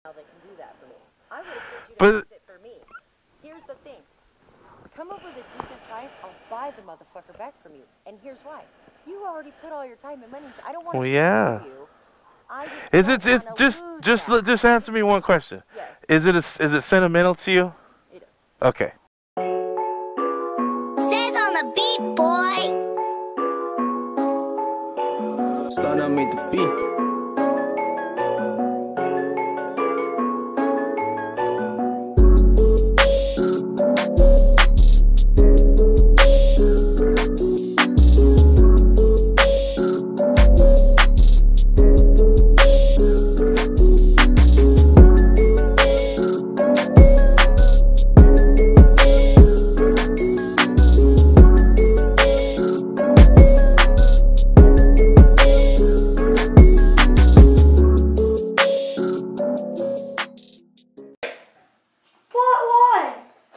That can do that for me. I would have told you to fix it for me. Here's the thing. Come up with a decent price, I'll buy the motherfucker back from you. And here's why. You already put all your time and money into. I don't want to screw you. Just answer me one question. Yes. Is it sentimental to you? It is. Okay. Says on the beat, boy. Stunner made the beat.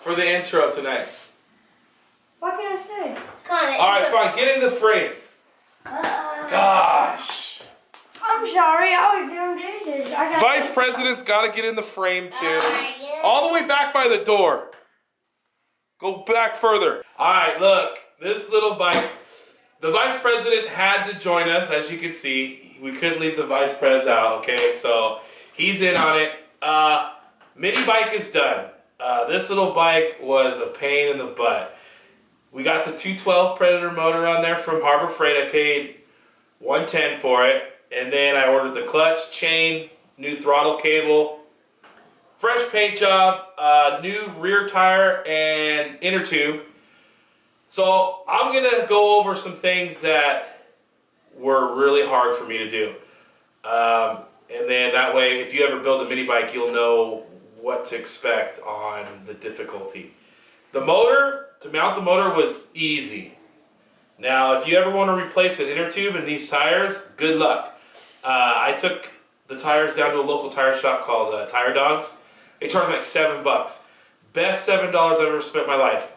For the intro tonight. Why can't I stay? Alright, fine. Get in the frame. Gosh. I'm sorry, I was doing dishes. Vice President's got to get in the frame too. All the way back by the door. Go back further. Alright, look. This little bike. The Vice President had to join us, as you can see. We couldn't leave the Vice Pres out, okay? So, he's in on it. Mini bike is done. This little bike was a pain in the butt. We got the 212 Predator motor on there from Harbor Freight. I paid $110 for it. And then I ordered the clutch, chain, new throttle cable, fresh paint job, new rear tire, and inner tube. So I'm going to go over some things that were really hard for me to do. And then that way, if you ever build a mini bike, you'll know what to expect on the difficulty. The motor, to mount the motor was easy. Now, if you ever want to replace an inner tube in these tires, good luck. I took the tires down to a local tire shop called Tire Dogs. They charged me like $7. Best $7 I've ever spent in my life.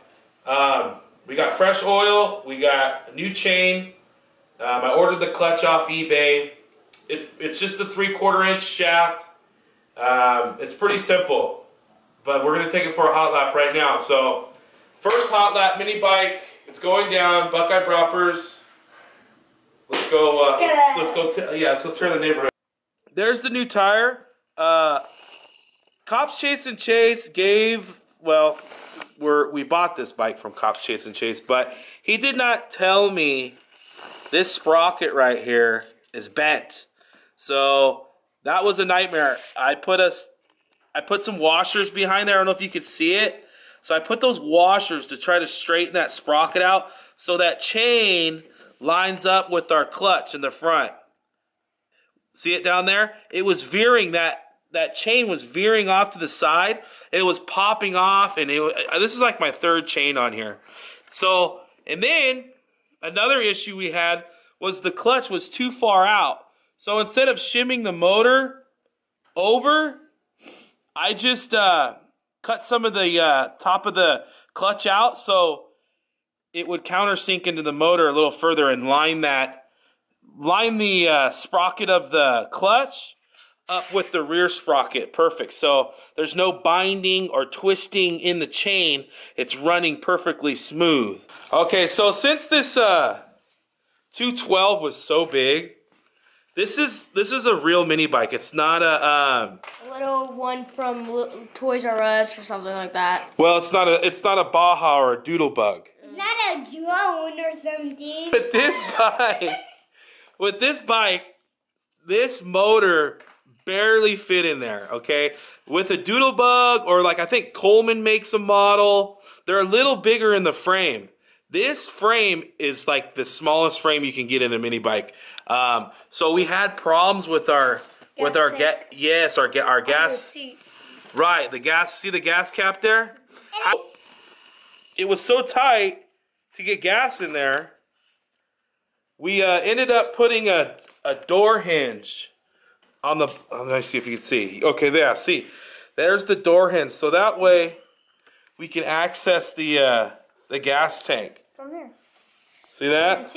We got fresh oil, we got a new chain. I ordered the clutch off eBay. It's just a 3/4 inch shaft. It's pretty simple, but we're going to take it for a hot lap right now. So, first hot lap mini bike, it's going down, Buckeye Proppers. Let's go, let's go turn the neighborhood. There's the new tire. Chasen Chase gave, well, we bought this bike from Chasen Chase, but he did not tell me this sprocket right here is bent. So, that was a nightmare. I put some washers behind there. I don't know if you could see it. So I put those washers to try to straighten that sprocket out so that chain lines up with our clutch in the front. See it down there? It was veering, that chain was veering off to the side. It was popping off, and this is like my third chain on here. So, and then another issue we had was the clutch was too far out. So instead of shimming the motor over, I just cut some of the top of the clutch out so it would countersink into the motor a little further and line the sprocket of the clutch up with the rear sprocket. Perfect. So there's no binding or twisting in the chain. It's running perfectly smooth. Okay, so since this 212 was so big, this is a real mini bike. It's not a little one from Toys R Us or something like that. Well, it's not a Baja or a Doodlebug. It's not a drone or something. With this bike, this motor barely fit in there. Okay, with a Doodlebug or like I think Coleman makes a model, they're a little bigger in the frame. This frame is like the smallest frame you can get in a mini bike. So we had problems with our gas. Right, the gas. See the gas cap there? It was so tight to get gas in there. We ended up putting a door hinge on the. Let me see if you can see. Okay, there. See, there's the door hinge. So that way we can access the gas tank. From here. See that?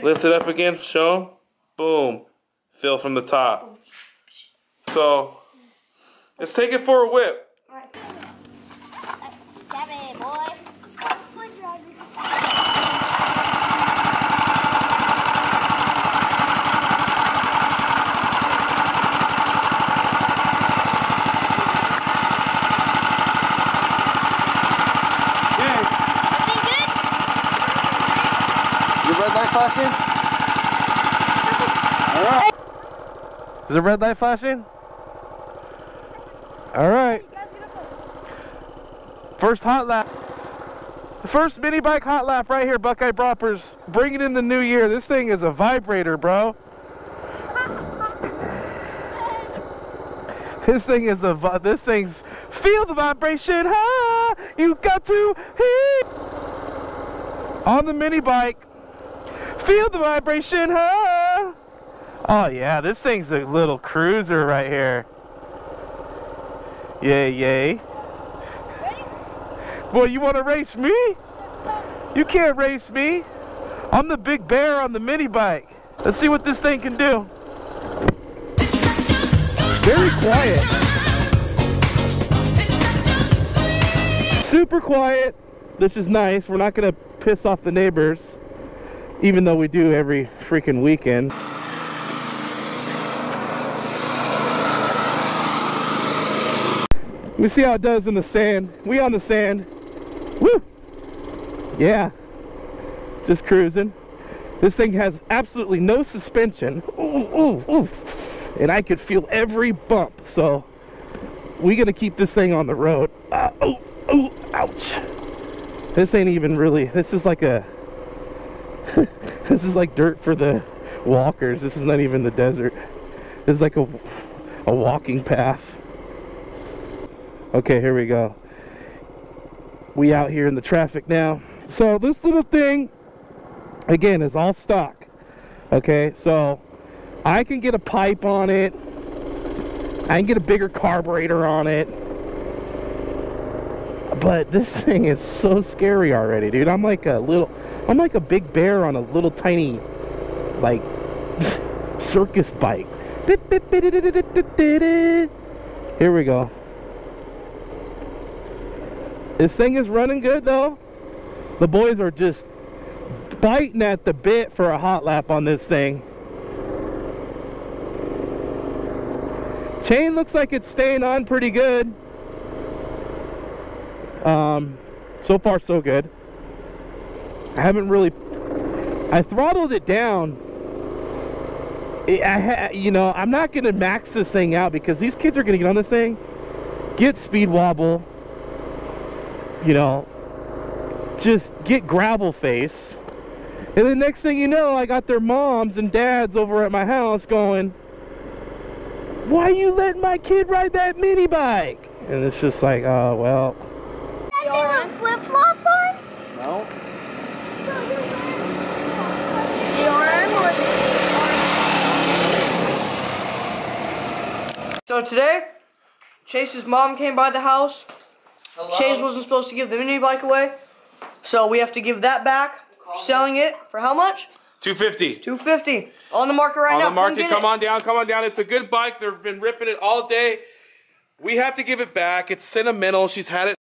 Lift it up again, show them. Boom. Fill from the top. So, Let's take it for a whip. Grab it, boy. Red light flashing? Alright. Is the red light flashing? Alright. First hot lap. The first mini bike hot lap right here, Buckeye Broppers. Bring it in the new year. This thing is a vibrator, bro. This thing's, feel the vibration, ha! You got to hit! On the mini bike. Feel the vibration, huh? Oh yeah, this thing's a little cruiser right here. Yay, yay. Ready? Boy, you want to race me? You can't race me. I'm the big bear on the mini bike. Let's see what this thing can do. Very quiet. Super quiet. This is nice. We're not going to piss off the neighbors. Even though we do every freaking weekend. Let me see how it does in the sand. We on the sand. Woo! Yeah. Just cruising. This thing has absolutely no suspension. Ooh, ooh, ooh. And I could feel every bump. So we're gonna keep this thing on the road. Oh, oh, ouch. This ain't even really, this is like a this is like dirt for the walkers. This is not even the desert. This is like a walking path. Okay, here we go. We out here in the traffic now. So this little thing, again, is all stock. Okay, so I can get a pipe on it. I can get a bigger carburetor on it. But this thing is so scary already, dude. I'm like a big bear on a little tiny, like, circus bike. Here we go. This thing is running good though. The boys are just biting at the bit for a hot lap on this thing. Chain looks like it's staying on pretty good. So far so good. I haven't really, I throttled it down. You know, I'm not gonna max this thing out because these kids are gonna get on this thing, get speed wobble, you know, just get gravel face, and the next thing you know, I got their moms and dads over at my house going, why you letting my kid ride that mini bike? And it's just like, oh well. You have flip-flops on? No. So today, Chase's mom came by the house. Hello. Chase wasn't supposed to give the mini bike away, so we have to give that back. Selling it for how much? $250. $250. On the market right now. On the market, come on down, come on down. It's a good bike. They've been ripping it all day. We have to give it back. It's sentimental. She's had it